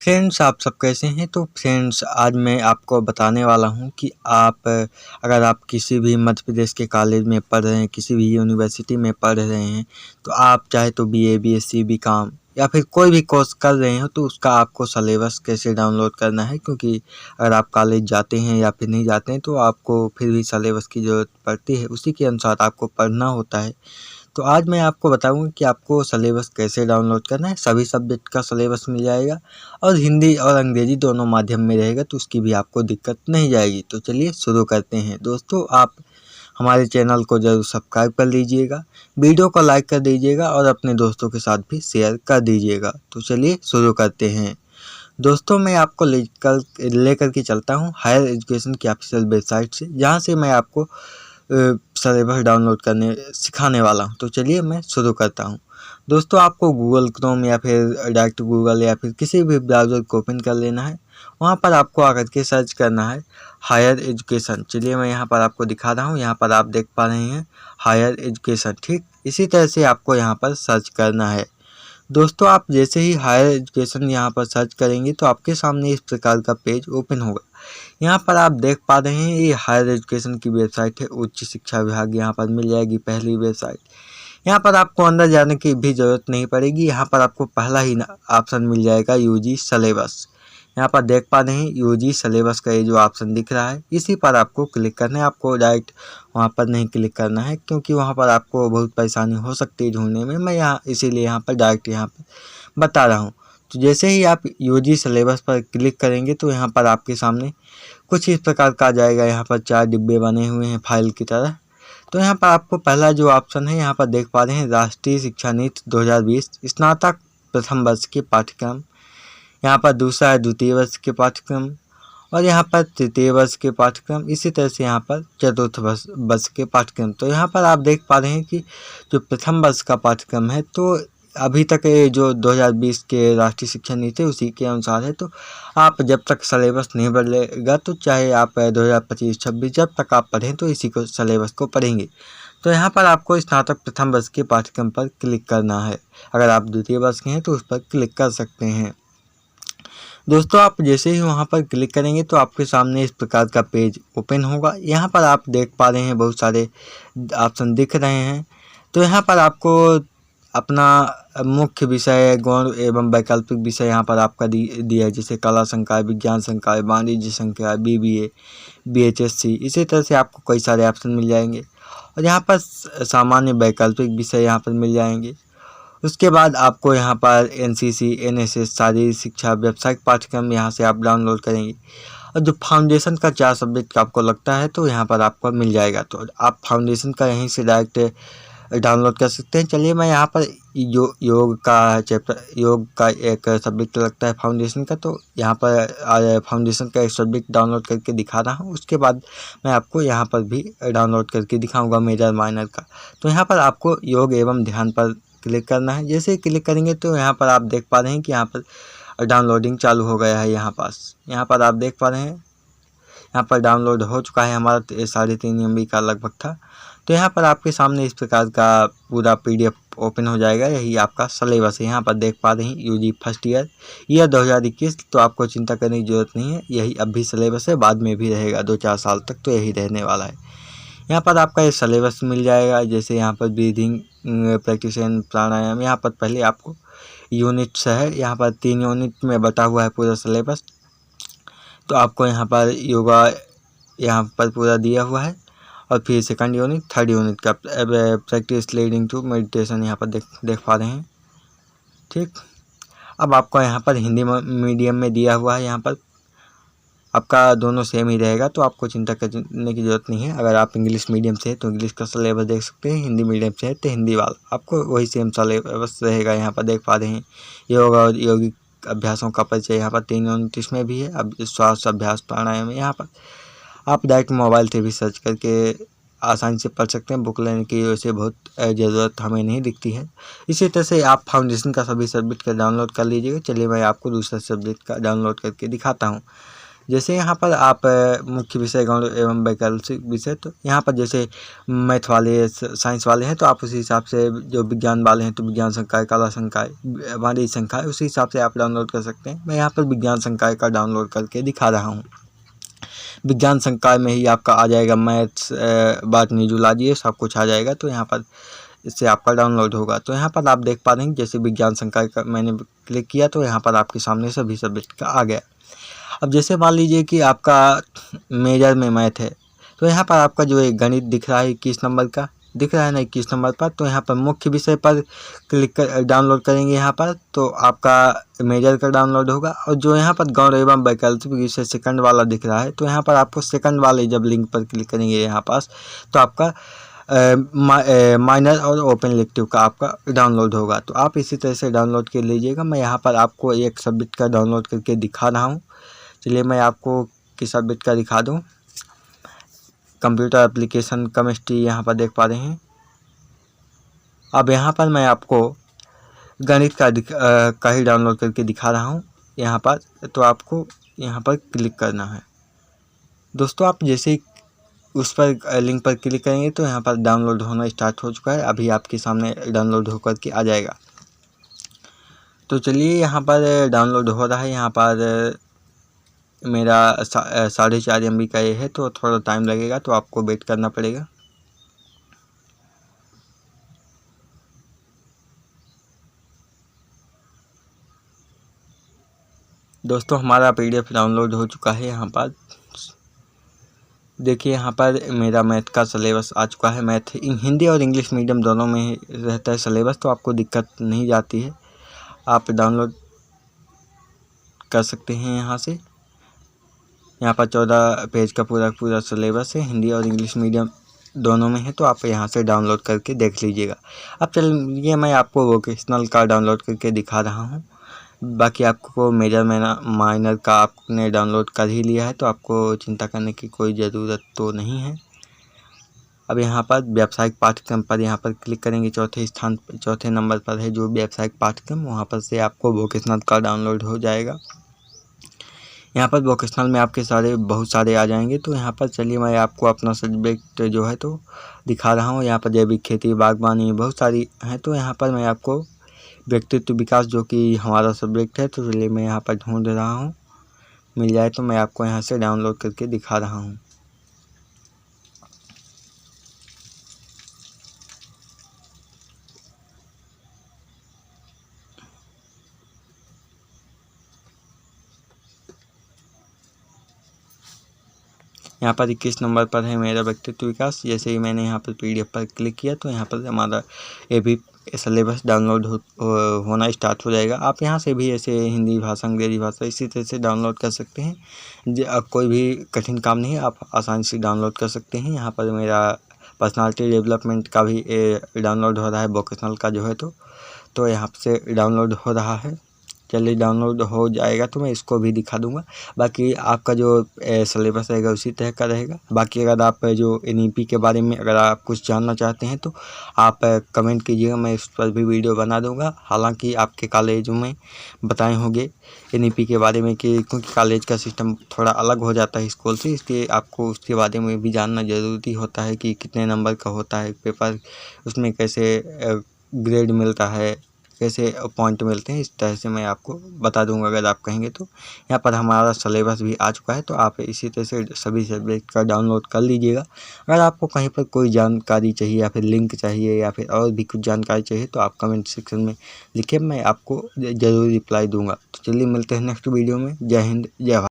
Friends, आप सब कैसे हैं। तो फ्रेंड्स, आज मैं आपको बताने वाला हूं कि अगर आप किसी भी मध्य प्रदेश के कॉलेज में पढ़ रहे हैं, किसी भी यूनिवर्सिटी में पढ़ रहे हैं, तो आप चाहे तो बीए, बीएससी, बीकॉम या फिर कोई भी कोर्स कर रहे हो, तो उसका आपको सिलेबस कैसे डाउनलोड करना है। क्योंकि अगर आप कॉलेज जाते हैं या फिर नहीं जाते हैं, तो आपको फिर भी सिलेबस की ज़रूरत पड़ती है, उसी के अनुसार आपको पढ़ना होता है। तो आज मैं आपको बताऊंगा कि आपको सिलेबस कैसे डाउनलोड करना है। सभी सब्जेक्ट का सिलेबस मिल जाएगा और हिंदी और अंग्रेजी दोनों माध्यम में रहेगा, तो उसकी भी आपको दिक्कत नहीं जाएगी। तो चलिए शुरू करते हैं। दोस्तों, आप हमारे चैनल को ज़रूर सब्सक्राइब कर लीजिएगा, वीडियो को लाइक कर दीजिएगा और अपने दोस्तों के साथ भी शेयर कर दीजिएगा। तो चलिए शुरू करते हैं। दोस्तों, मैं आपको लेकर के चलता हूँ हायर एजुकेशन की ऑफिशियल वेबसाइट से, जहाँ से मैं आपको सिलेबस डाउनलोड करने सिखाने वाला हूँ। तो चलिए मैं शुरू करता हूँ। दोस्तों, आपको गूगल क्रोम या फिर डायरेक्ट गूगल या फिर किसी भी ब्राउज़र को ओपन कर लेना है। वहाँ पर आपको आकर के सर्च करना है हायर एजुकेशन। चलिए मैं यहाँ पर आपको दिखा रहा हूँ। यहाँ पर आप देख पा रहे हैं हायर एजुकेशन। ठीक इसी तरह से आपको यहाँ पर सर्च करना है। दोस्तों, आप जैसे ही हायर एजुकेशन यहाँ पर सर्च करेंगे, तो आपके सामने इस प्रकार का पेज ओपन होगा। यहाँ पर आप देख पा रहे हैं ये हायर एजुकेशन की वेबसाइट है। उच्च शिक्षा विभाग यहाँ पर मिल जाएगी पहली वेबसाइट। यहाँ पर आपको अंदर जाने की भी ज़रूरत नहीं पड़ेगी। यहाँ पर आपको पहला ही ऑप्शन मिल जाएगा यूजी सिलेबस। यहाँ पर देख पा रहे हैं यूजी सिलेबस का ये जो ऑप्शन दिख रहा है, इसी पर आपको क्लिक करना है। आपको डायरेक्ट वहाँ पर नहीं क्लिक करना है, क्योंकि वहाँ पर आपको बहुत परेशानी हो सकती है ढूंढने में। मैं इसीलिए यहाँ पर डायरेक्ट यहाँ पर बता रहा हूँ। तो जैसे ही आप यूजी सिलेबस पर क्लिक करेंगे, तो यहाँ पर आपके सामने कुछ इस प्रकार का आ जाएगा। यहाँ पर 4 डिब्बे बने हुए हैं फाइल की तरह। तो यहाँ पर आपको पहला जो ऑप्शन है, यहाँ पर देख पा रहे हैं राष्ट्रीय शिक्षा नीति 2020 स्नातक प्रथम वर्ष के पाठ्यक्रम। यहाँ पर दूसरा है द्वितीय वर्ष के पाठ्यक्रम और यहाँ पर तृतीय वर्ष के पाठ्यक्रम। इसी तरह से यहाँ पर चतुर्थ वर्ष के पाठ्यक्रम। तो यहाँ पर आप देख पा रहे हैं कि जो प्रथम वर्ष का पाठ्यक्रम है, तो अभी तक ये जो 2020 के राष्ट्रीय शिक्षा नीति है उसी के अनुसार है। तो आप जब तक सिलेबस नहीं बदलेगा, तो चाहे आप 2025-26 जब तक आप पढ़ें, तो इसी को सिलेबस को पढ़ेंगे। तो यहाँ पर आपको स्नातक प्रथम वर्ष के पाठ्यक्रम पर क्लिक करना है। अगर आप द्वितीय वर्ष के हैं तो उस पर क्लिक कर सकते हैं। दोस्तों, आप जैसे ही वहाँ पर क्लिक करेंगे, तो आपके सामने इस प्रकार का पेज ओपन होगा। यहाँ पर आप देख पा रहे हैं बहुत सारे ऑप्शन दिख रहे हैं। तो यहाँ पर आपको अपना मुख्य विषय, गौण एवं वैकल्पिक विषय यहाँ पर आपका दिया है, जैसे कला संकाय, विज्ञान संकाय, वाणिज्य संकाय, बीबीए, बीएचएससी। इसी तरह से आपको कई सारे ऑप्शन मिल जाएंगे और यहाँ पर सामान्य वैकल्पिक विषय यहाँ पर मिल जाएंगे। उसके बाद आपको यहाँ पर एनसीसी, एनएसएस, शारीरिक शिक्षा, व्यावसायिक पाठ्यक्रम यहाँ से आप डाउनलोड करेंगे। और जो फाउंडेशन का 4 सब्जेक्ट का आपको लगता है, तो यहाँ पर आपको मिल जाएगा। तो आप फाउंडेशन का यहीं से डायरेक्ट डाउनलोड कर सकते हैं। चलिए मैं यहाँ पर योग का चैप्टर, योग का एक सब्जेक्ट लगता है फाउंडेशन का, तो यहाँ पर फाउंडेशन का एक सब्जेक्ट डाउनलोड करके दिखा रहा हूँ। उसके बाद मैं आपको यहाँ पर भी डाउनलोड करके दिखाऊंगा मेजर माइनर का। तो यहाँ पर आपको योग एवं ध्यान पर क्लिक करना है। जैसे ही क्लिक करेंगे, तो यहाँ पर आप देख पा रहे हैं कि यहाँ पर डाउनलोडिंग चालू हो गया है। यहाँ पर आप देख पा रहे हैं, यहाँ पर डाउनलोड हो चुका है। हमारा 3.5 MB का लगभग था। तो यहाँ पर आपके सामने इस प्रकार का पूरा PDF ओपन हो जाएगा। यही आपका सिलेबस है। यहाँ पर देख पा रहे हैं यूजी फर्स्ट ईयर 2021। तो आपको चिंता करने की जरूरत नहीं है, यही अब भी सिलेबस है, बाद में भी रहेगा 2-4 साल तक, तो यही रहने वाला है। यहाँ पर आपका ये सिलेबस मिल जाएगा। जैसे यहाँ पर ब्रीदिंग प्रैक्टिस एंड प्राणायाम, यहाँ पर पहले आपको यूनिट्स है। यहाँ पर 3 यूनिट में बटा हुआ है पूरा सिलेबस। तो आपको यहाँ पर योगा यहाँ पर पूरा दिया हुआ है और फिर सेकंड यूनिट, थर्ड यूनिट का प्रैक्टिस लीडिंग टू मेडिटेशन यहाँ पर देख पा रहे हैं। ठीक, अब आपको यहाँ पर हिंदी मीडियम में दिया हुआ है। यहाँ पर आपका दोनों सेम ही रहेगा, तो आपको चिंता करने की ज़रूरत नहीं है। अगर आप इंग्लिश मीडियम से है तो इंग्लिश का सिलेबस देख सकते हैं, हिंदी मीडियम से है तो हिंदी वाला आपको वही सेम सिलेबस रहेगा। यहाँ पर देख पा रहे हैं योगा और यौगिक अभ्यासों का परिचय, यहाँ पर 3 यूनिट इसमें भी है। अब श्वास अभ्यास प्राणायाम है। यहाँ पर आप डायरेक्ट मोबाइल से भी सर्च करके आसानी से पढ़ सकते हैं। बुक लेने की वैसे बहुत ज़रूरत हमें नहीं दिखती है। इसी तरह से आप फाउंडेशन का सभी सब्जेक्ट का डाउनलोड कर लीजिएगा। चलिए मैं आपको दूसरा सब्जेक्ट का डाउनलोड करके दिखाता हूँ। जैसे यहाँ पर आप मुख्य विषय गौण एवं वैकल्पिक विषय, तो यहाँ पर जैसे मैथ वाले साइंस वाले हैं तो आप उसी हिसाब से, जो विज्ञान वाले हैं तो विज्ञान संकाय, कला संकाय, वाणिज्य संकाय, उसी हिसाब से आप डाउनलोड कर सकते हैं। मैं यहाँ पर विज्ञान संकाय का डाउनलोड करके दिखा रहा हूँ। विज्ञान संकाय में ही आपका आ जाएगा मैथ्स, बॉटनी, जूलॉजी, ये सब कुछ आ जाएगा। तो यहाँ पर इससे आपका डाउनलोड होगा। तो यहाँ पर आप देख पा रहे हैं जैसे विज्ञान संकाय का मैंने क्लिक किया तो यहाँ पर आपके सामने सभी सब्जेक्ट का आ गया। अब जैसे मान लीजिए कि आपका मेजर में मैथ है, तो यहाँ पर आपका जो एक गणित दिख रहा है 21 नंबर का दिख रहा है ना, 21 नंबर पर, तो यहाँ पर मुख्य विषय पर क्लिक कर डाउनलोड करेंगे यहाँ पर, तो आपका मेजर का डाउनलोड होगा। और जो यहाँ पर गौण एवं वैकल्पिक विषय सेकंड वाला दिख रहा है, तो यहाँ पर आपको सेकंड वाले जब लिंक पर क्लिक करेंगे यहाँ पास, तो आपका माइनर और ओपन इलेक्टिव का आपका डाउनलोड होगा। तो आप इसी तरह से डाउनलोड कर लीजिएगा। मैं यहाँ पर आपको एक सब्जेक्ट का डाउनलोड करके दिखा रहा हूँ। चलिए मैं आपको किस सब्जेक्ट का दिखा दूँ। कंप्यूटर एप्लीकेशन केमिस्ट्री यहाँ पर देख पा रहे हैं। अब यहाँ पर मैं आपको गणित का ही डाउनलोड करके दिखा रहा हूँ यहाँ पर। तो आपको यहाँ पर क्लिक करना है। दोस्तों आप जैसे ही उस पर लिंक पर क्लिक करेंगे तो यहाँ पर डाउनलोड होना स्टार्ट हो चुका है। अभी आपके सामने डाउनलोड होकर के आ जाएगा। तो चलिए यहाँ पर डाउनलोड हो रहा है। यहाँ पर मेरा 4.5 MB का ये है, तो थोड़ा टाइम लगेगा, तो आपको वेट करना पड़ेगा। दोस्तों हमारा PDF डाउनलोड हो चुका है। यहाँ पर देखिए, यहाँ पर मेरा मैथ का सिलेबस आ चुका है। मैथ हिंदी और इंग्लिश मीडियम दोनों में रहता है सिलेबस, तो आपको दिक्कत नहीं जाती है। आप डाउनलोड कर सकते हैं यहाँ से। यहाँ पर 14 पेज का पूरा सिलेबस है, हिंदी और इंग्लिश मीडियम दोनों में है, तो आप यहाँ से डाउनलोड करके देख लीजिएगा। अब चलिए मैं आपको वोकेशनल का डाउनलोड करके दिखा रहा हूँ। बाकी आपको मेजर माइनर का आपने डाउनलोड कर ही लिया है, तो आपको चिंता करने की कोई ज़रूरत तो नहीं है। अब यहाँ पर व्यावसायिक पाठ्यक्रम पर यहाँ पर क्लिक करेंगे। चौथे नंबर पर है जो व्यावसायिक पाठ्यक्रम, वहाँ पर से आपको वोकेशनल का डाउनलोड हो जाएगा। यहाँ पर वोकेशनल में आपके बहुत सारे आ जाएंगे। तो यहाँ पर चलिए मैं आपको अपना सब्जेक्ट जो है तो दिखा रहा हूँ। यहाँ पर जैविक खेती, बागवानी, बहुत सारी हैं। तो यहाँ पर मैं आपको व्यक्तित्व विकास, जो कि हमारा सब्जेक्ट है, तो चलिए मैं यहाँ पर ढूंढ रहा हूँ। मिल जाए तो मैं आपको यहाँ से डाउनलोड करके दिखा रहा हूँ। यहाँ पर 21 नंबर पर है मेरा व्यक्तित्व विकास। जैसे ही मैंने यहाँ पर PDF पर क्लिक किया तो यहाँ पर हमारा ये भी सिलेबस डाउनलोड होना स्टार्ट हो जाएगा। आप यहाँ से भी ऐसे हिंदी भाषा, अंग्रेजी भाषा इसी तरह से डाउनलोड कर सकते हैं। कोई भी कठिन काम नहीं है, आप आसानी से डाउनलोड कर सकते हैं। यहाँ पर मेरा पर्सनालिटी डेवलपमेंट का भी डाउनलोड हो रहा है, वोकेशनल का जो है तो यहाँ से डाउनलोड हो रहा है। चलिए डाउनलोड हो जाएगा तो मैं इसको भी दिखा दूंगा। बाकी आपका जो सिलेबस रहेगा उसी तरह का रहेगा। बाकी अगर आप जो NEP के बारे में अगर आप कुछ जानना चाहते हैं तो आप कमेंट कीजिएगा, मैं इस पर भी वीडियो बना दूंगा। हालांकि आपके कॉलेज में बताए होंगे NEP के बारे में, कि क्योंकि कॉलेज का सिस्टम थोड़ा अलग हो जाता है स्कूल से, इसलिए आपको उसके बारे में भी जानना ज़रूरी होता है कि कितने नंबर का होता है पेपर, उसमें कैसे ग्रेड मिलता है, कैसे पॉइंट मिलते हैं। इस तरह से मैं आपको बता दूंगा अगर आप कहेंगे तो। यहाँ पर हमारा सिलेबस भी आ चुका है, तो आप इसी तरह से सभी सब्जेक्ट का डाउनलोड कर लीजिएगा। अगर आपको कहीं पर कोई जानकारी चाहिए या फिर लिंक चाहिए या फिर और भी कुछ जानकारी चाहिए तो आप कमेंट सेक्शन में लिखिए, मैं आपको ज़रूर रिप्लाई दूंगा। तो चलिए मिलते हैं नेक्स्ट वीडियो में। जय हिंद, जय भारत।